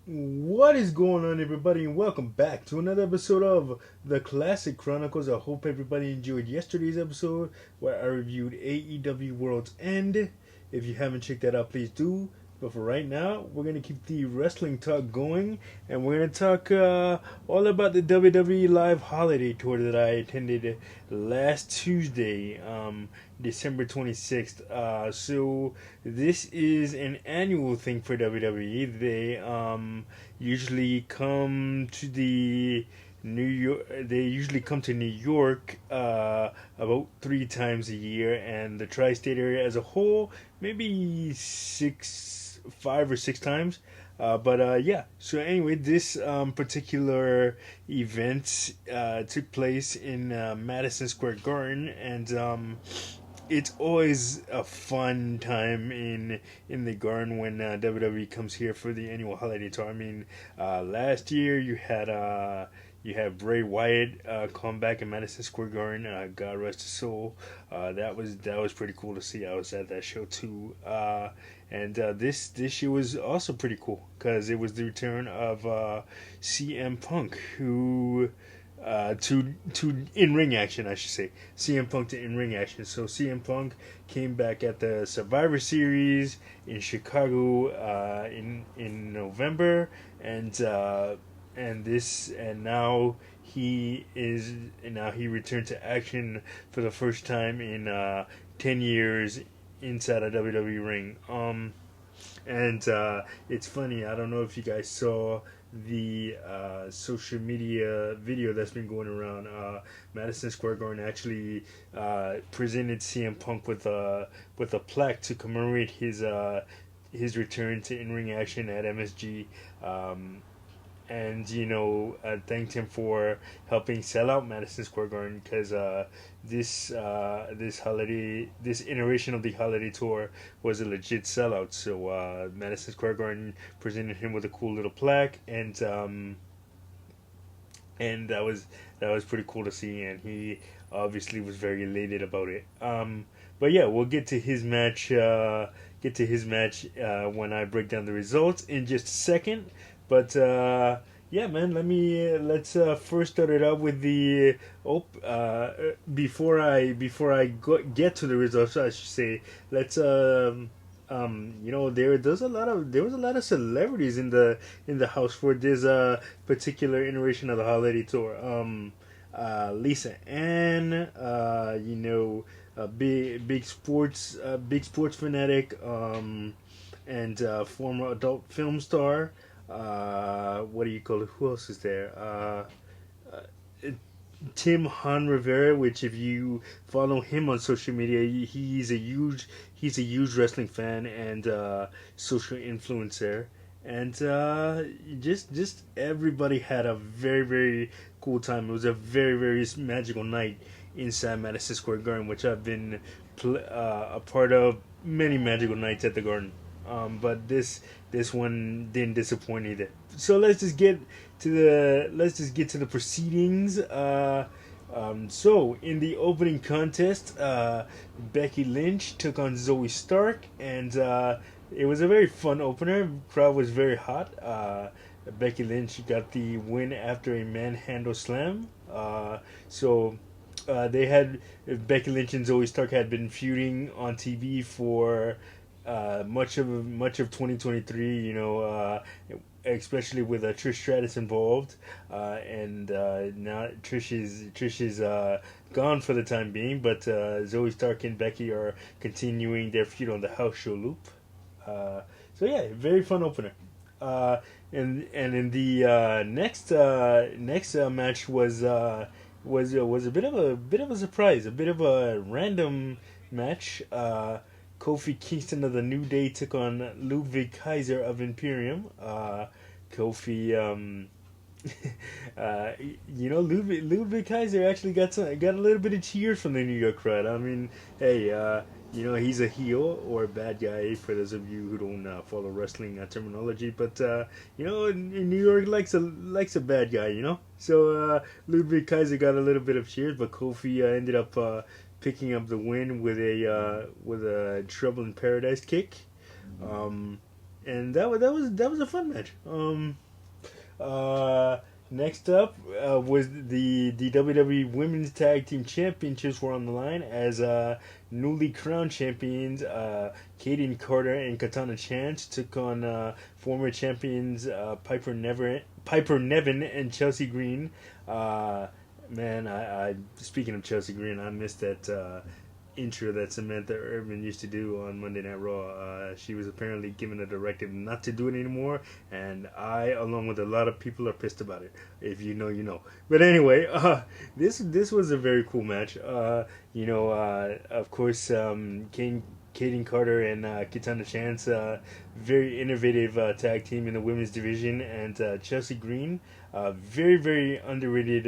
What is going on, everybody, and welcome back to another episode of the Classic Chronicles. I hope everybody enjoyed yesterday's episode where I reviewed AEW World's End. If you haven't checked that out, please do. But for right now, we're going to keep the wrestling talk going, and we're going to talk all about the WWE Live Holiday Tour that I attended last Tuesday, December 26th. So this is an annual thing for WWE. They usually come to the New York. They usually come to New York about 3 times a year, and the tri-state area as a whole, maybe 5 or 6 times. But yeah, so anyway, this particular event took place in Madison Square Garden, and it's always a fun time in the garden when WWE comes here for the annual holiday tour. I mean, last year you had Bray Wyatt come back in Madison Square Garden. God rest his soul. That was pretty cool to see. I was at that show too. And this year was also pretty cool because it was the return of CM Punk, who to in ring action, I should say. CM Punk to in ring action. So CM Punk came back at the Survivor Series in Chicago in November, and now he returned to action for the first time in 10 years inside a WWE ring. And it's funny. I don't know if you guys saw the social media video that's been going around. Madison Square Garden actually presented CM Punk with a plaque to commemorate his return to in ring action at MSG. And thanked him for helping sell out Madison Square Garden because this iteration of the holiday tour was a legit sellout. So Madison Square Garden presented him with a cool little plaque, and that was pretty cool to see, and he obviously was very elated about it. But yeah, we'll get to his match. When I break down the results in just a second. But yeah, man, let's first start it out with the get to the results. I should say, let's there was a lot of celebrities in the house for this particular iteration of the holiday tour. Lisa Ann, a big sports fanatic, and former adult film star. What do you call it? Who else is there? Tim Han Rivera, which if you follow him on social media, he's a huge wrestling fan and social influencer, and just everybody had a very very cool time. It was a very very magical night inside Madison Square Garden, which I've been a part of many magical nights at the Garden. But this one didn't disappoint either. So let's just get to the proceedings. So in the opening contest, Becky Lynch took on Zoe Stark, and it was a very fun opener. Crowd was very hot. Becky Lynch got the win after a manhandle slam. They had Becky Lynch and Zoe Stark had been feuding on TV for much of 2023. Especially with Trish Stratus involved, and now Trish is gone for the time being, but Zoe Stark and Becky are continuing their feud on the house show loop. So yeah, very fun opener. And in the next match was a bit of a surprise, a bit of a random match. Kofi Kingston of the New Day took on Ludwig Kaiser of Imperium. Kofi, Ludwig Kaiser actually got a little bit of cheers from the New York crowd. I mean, hey, he's a heel or a bad guy for those of you who don't follow wrestling terminology. But in New York likes a bad guy. So Ludwig Kaiser got a little bit of cheers, but Kofi ended up picking up the win with a Trouble in Paradise kick. and that was a fun match. Uh, Next up was the WWE Women's Tag Team Championships were on the line as newly crowned champions Kaden Carter and Katana Chance took on former champions Piper Nevin and Chelsea Green. Uh, Man, I speaking of Chelsea Green, I missed that intro that Samantha Urban used to do on Monday Night Raw. She was apparently given a directive not to do it anymore, and I, along with a lot of people, are pissed about it. If you know, you know. But anyway, this was a very cool match. Of course, Kaden Carter and Kitana Chance, very innovative tag team in the women's division, and Chelsea Green, very very underrated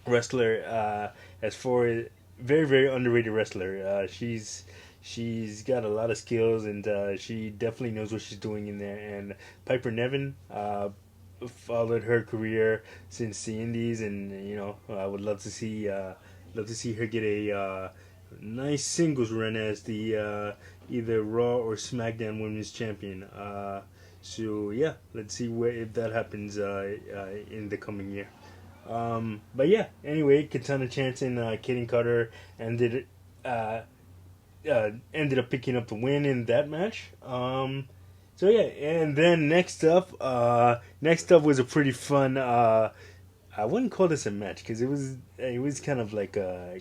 wrestler. As far as very very underrated wrestler. She's got a lot of skills, and she definitely knows what she's doing in there. And Piper Nevin followed her career since the Indies, and I would love to see her get a nice singles run as the either Raw or SmackDown Women's Champion. So yeah, let's see if that happens in the coming year. But yeah, anyway, Katana Chance and Kaden Carter ended ended up picking up the win in that match. So yeah, and then next up was a pretty fun. I wouldn't call this a match because it was kind of like a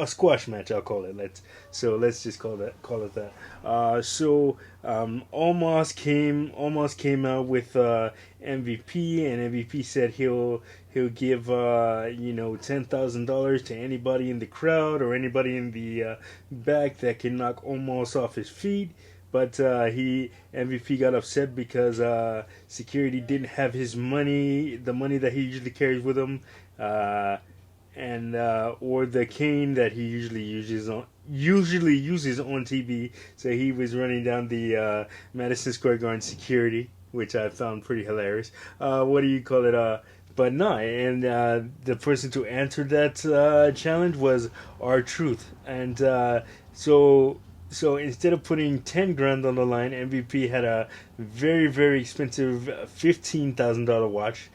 squash match. I'll call it. Let's just call it that. Almost came out with MVP, and MVP said he'll give $10,000 to anybody in the crowd or anybody in the back that can knock Almost off his feet. But MVP got upset because security didn't have his money, the money that he usually carries with him. And or the cane that he usually uses on TV. So he was running down the Madison Square Garden security, which I found pretty hilarious. What do you call it? But no, and the person to answer that challenge was R-Truth, and so instead of putting 10 grand on the line, MVP had a very very expensive $15,000 watch.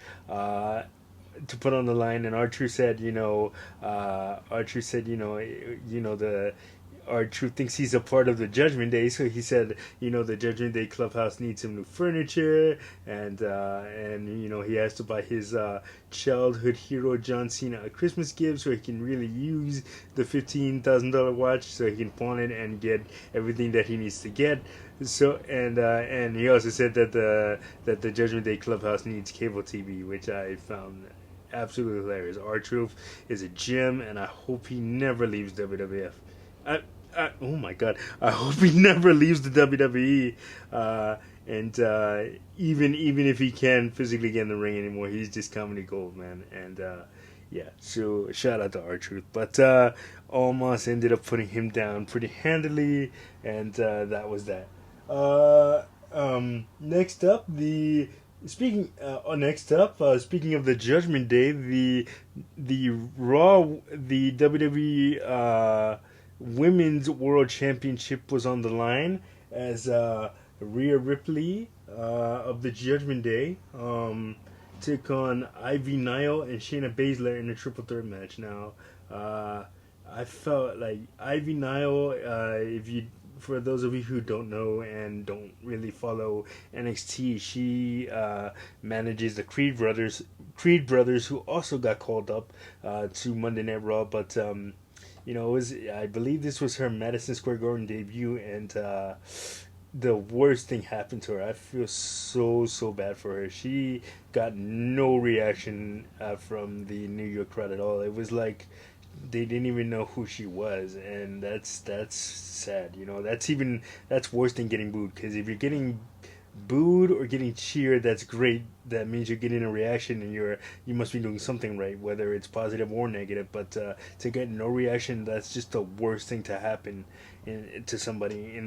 To put on the line, and Archer said, the Archer thinks he's a part of the Judgment Day, so he said, the Judgment Day clubhouse needs some new furniture, and he has to buy his childhood hero John Cena a Christmas gift, so he can really use the $15,000 watch, so he can pawn it and get everything that he needs to get. So and he also said that the Judgment Day clubhouse needs cable TV, which I found absolutely hilarious. R-Truth is a gem, and I hope he never leaves WWF. Oh my god, I hope he never leaves the WWE. And even if he can physically get in the ring anymore, he's just comedy gold, man. And yeah, so shout out to R-Truth. But Almost ended up putting him down pretty handily, and that was that. Next up, speaking of the Judgment Day, the WWE Women's World Championship was on the line as Rhea Ripley of the Judgment Day took on Ivy Nile and Shayna Baszler in a triple threat match. Now, I felt like Ivy Nile, for those of you who don't know and don't really follow NXT, she manages the Creed brothers, who also got called up to Monday Night Raw. But I believe this was her Madison Square Garden debut, and the worst thing happened to her. I feel so bad for her. She got no reaction from the New York crowd at all. It was like they didn't even know who she was, and that's sad. That's worse than getting booed, because if you're getting booed or getting cheered, that's great. That means you're getting a reaction, and you must be doing something right, whether it's positive or negative. But to get no reaction, that's just the worst thing to happen to somebody in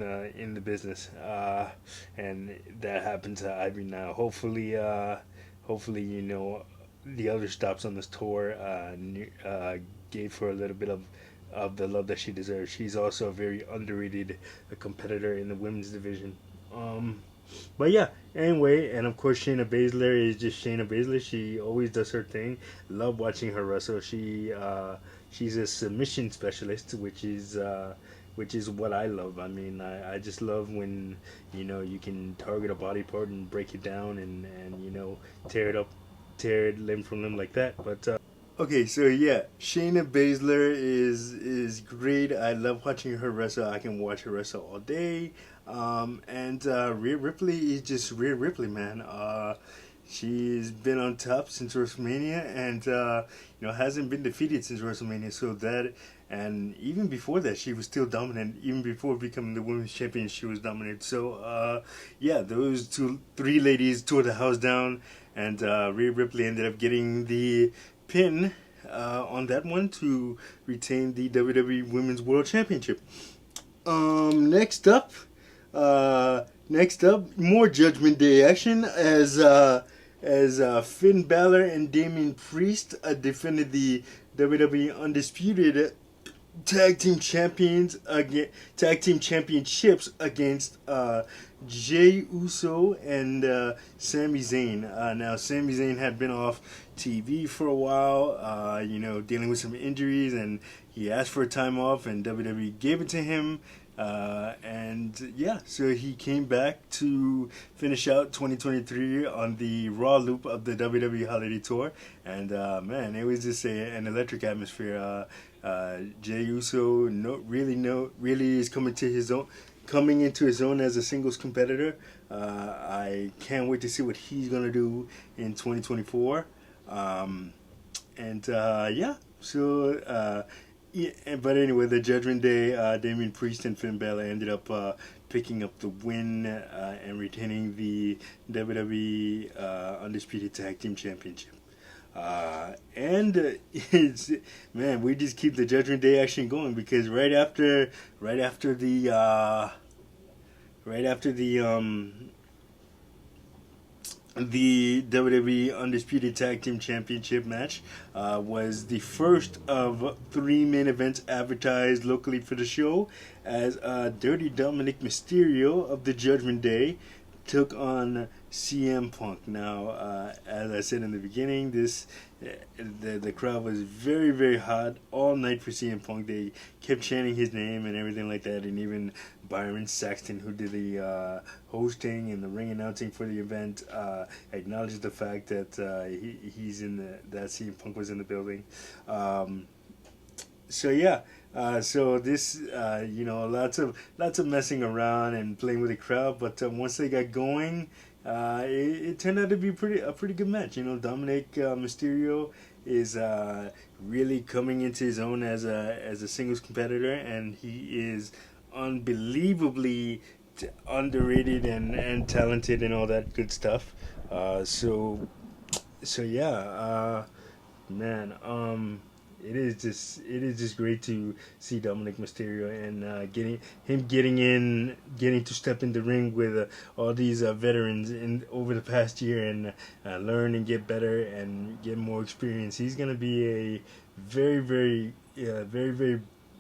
the business. And that happened to Ivy now. Hopefully the other stops on this tour gave her a little bit of of the love that she deserves. She's also a very underrated competitor in the women's division. Um, but yeah, anyway, and of course Shayna Baszler is just Shayna Baszler. She always does her thing. Love watching her wrestle. She's a submission specialist, which is what I love. I mean, I just love when you can target a body part and break it down and tear it up, tear it limb from limb like that. But okay, so yeah, Shayna Baszler is great. I love watching her wrestle. I can watch her wrestle all day. And Rhea Ripley is just Rhea Ripley, man. She's been on top since WrestleMania, and hasn't been defeated since WrestleMania. So that, and even before that, she was still dominant. Even before becoming the women's champion, she was dominant. So yeah, those three ladies tore the house down, and Rhea Ripley ended up getting the pin on that one to retain the WWE Women's World Championship. Next up, more Judgment Day action as Finn Balor and Damian Priest defended the WWE Undisputed tag team championships against Jey Uso and Sami Zayn. Now Sami Zayn had been off TV for a while, dealing with some injuries, and he asked for a time off, and WWE gave it to him. And yeah, so he came back to finish out 2023 on the Raw loop of the WWE Holiday Tour, and man, it was just an electric atmosphere. Jey Uso really is coming into his own as a singles competitor. I can't wait to see what he's gonna do in 2024. Yeah, so. Yeah, but anyway, the Judgment Day, Damian Priest and Finn Balor ended up picking up the win and retaining the WWE Undisputed Tag Team Championship. It's man, we just keep the Judgment Day action going because right after the WWE Undisputed Tag Team Championship match was the first of three main events advertised locally for the show, as Dirty Dominic Mysterio of the Judgment Day took on CM Punk. Now, as I said in the beginning, the crowd was very, very hot all night for CM Punk. They kept chanting his name and everything like that, and even Byron Saxton, who did the hosting and the ring announcing for the event, acknowledged the fact that that CM Punk was in the building. So yeah, so this lots of messing around and playing with the crowd, but once they got going, it turned out to be a pretty good match. Dominic Mysterio is really coming into his own as a singles competitor, and he is unbelievably underrated and talented and all that good stuff. So yeah, man. It is just great to see Dominic Mysterio and getting to step in the ring with all these veterans in over the past year and learn and get better and get more experience. He's gonna be a very very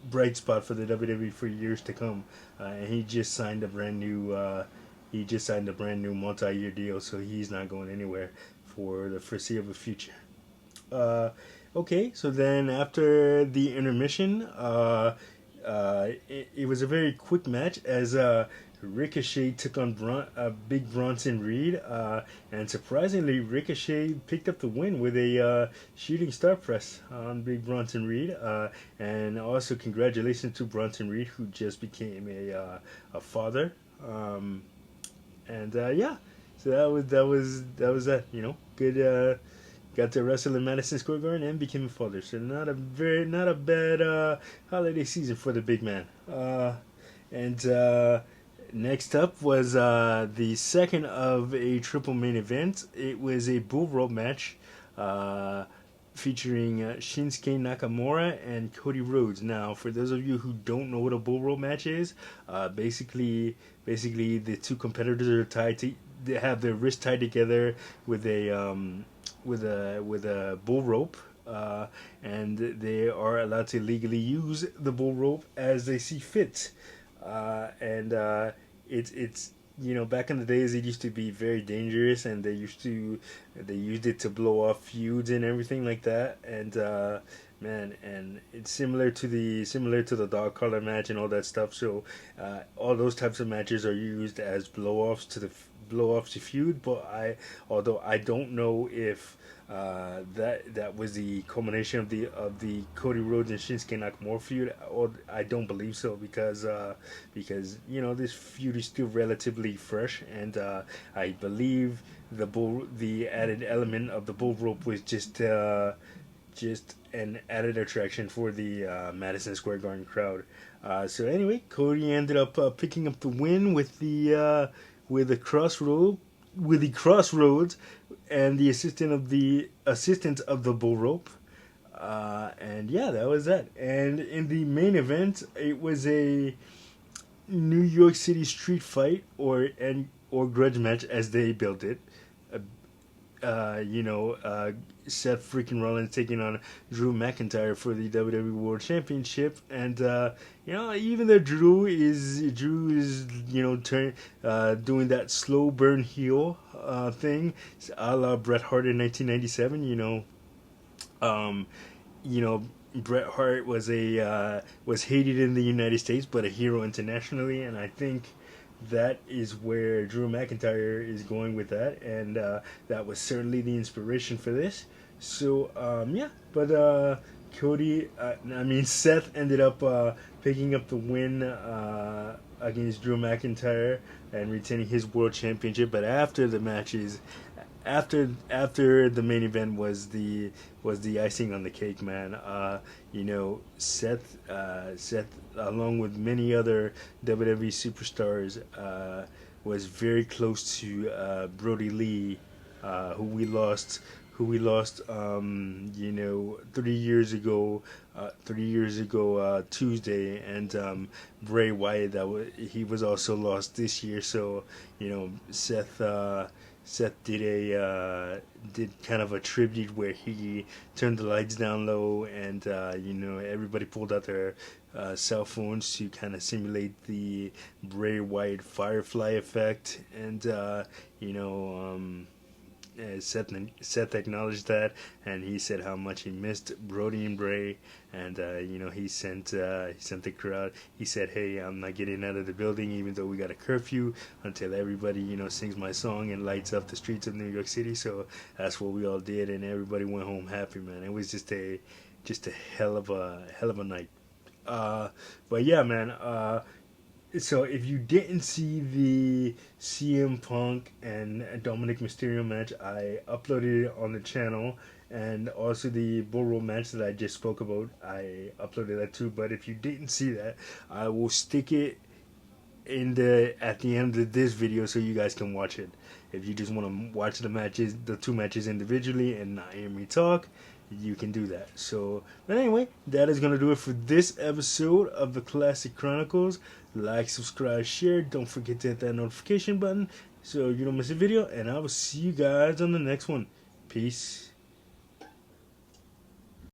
bright spot for the WWE for years to come. And he just signed a brand new multi-year deal, so he's not going anywhere for the foreseeable future. Okay, so then after the intermission, it was a very quick match as Ricochet took on Big Bronson Reed, and surprisingly, Ricochet picked up the win with a shooting star press on Big Bronson Reed, and also congratulations to Bronson Reed, who just became a father, yeah, so that was that. Good. Got to wrestle in Madison Square Garden and became a father. So not a bad holiday season for the big man. And next up was the second of a triple main event. It was a bull rope match featuring Shinsuke Nakamura and Cody Rhodes. Now, for those of you who don't know what a bull rope match is, basically the two competitors are they have their wrists tied together with a bull rope, and they are allowed to legally use the bull rope as they see fit. And it's back in the days it used to be very dangerous, and they used it to blow off feuds and everything like that. And man, and it's similar to the dog collar match and all that stuff. So all those types of matches are used as blow offs to feud. But although I don't know if that was the culmination of the Cody Rhodes and Shinsuke Nakamura feud, or I don't believe so, because this feud is still relatively fresh, and I believe the added element of the bull rope was just an added attraction for the Madison Square Garden crowd. So anyway, Cody ended up picking up the win with the crossroads and the assistance of the bull rope. And yeah, that was that. And in the main event, it was a New York City street fight or grudge match as they built it. Uh, Seth freaking Rollins taking on Drew McIntyre for the WWE World Championship, and even though Drew is doing that slow burn heel thing, a la Bret Hart in 1997. Um, you know, Bret Hart was hated in the United States, but a hero internationally, and I think that is where Drew McIntyre is going with that, and that was certainly the inspiration for this. So yeah, but Seth ended up picking up the win against Drew McIntyre and retaining his world championship. But after the main event was the icing on the cake, man. Seth, along with many other WWE superstars, was very close to Brody Lee, who we lost 3 years ago, Tuesday, and Bray Wyatt, he was also lost this year. So Seth did kind of a tribute where he turned the lights down low, and everybody pulled out their cell phones to kind of simulate the Bray Wyatt Firefly effect, and Seth acknowledged that, and he said how much he missed Brody and Bray, and he sent the crowd. He said, "Hey, I'm not getting out of the building, even though we got a curfew, until everybody sings my song and lights up the streets of New York City." So that's what we all did, and everybody went home happy, man. It was just a hell of a night. But yeah, man. So if you didn't see the CM Punk and Dominic Mysterio match, I uploaded it on the channel, and also the Bull Rope match that I just spoke about, I uploaded that too. But if you didn't see that, I will stick it at the end of this video so you guys can watch it. If you just want to watch the two matches individually and not hear me talk, you can do that. So, but anyway, that is going to do it for this episode of the Classic Chronicles. Like, subscribe, share. Don't forget to hit that notification button so you don't miss a video. And I will see you guys on the next one. Peace.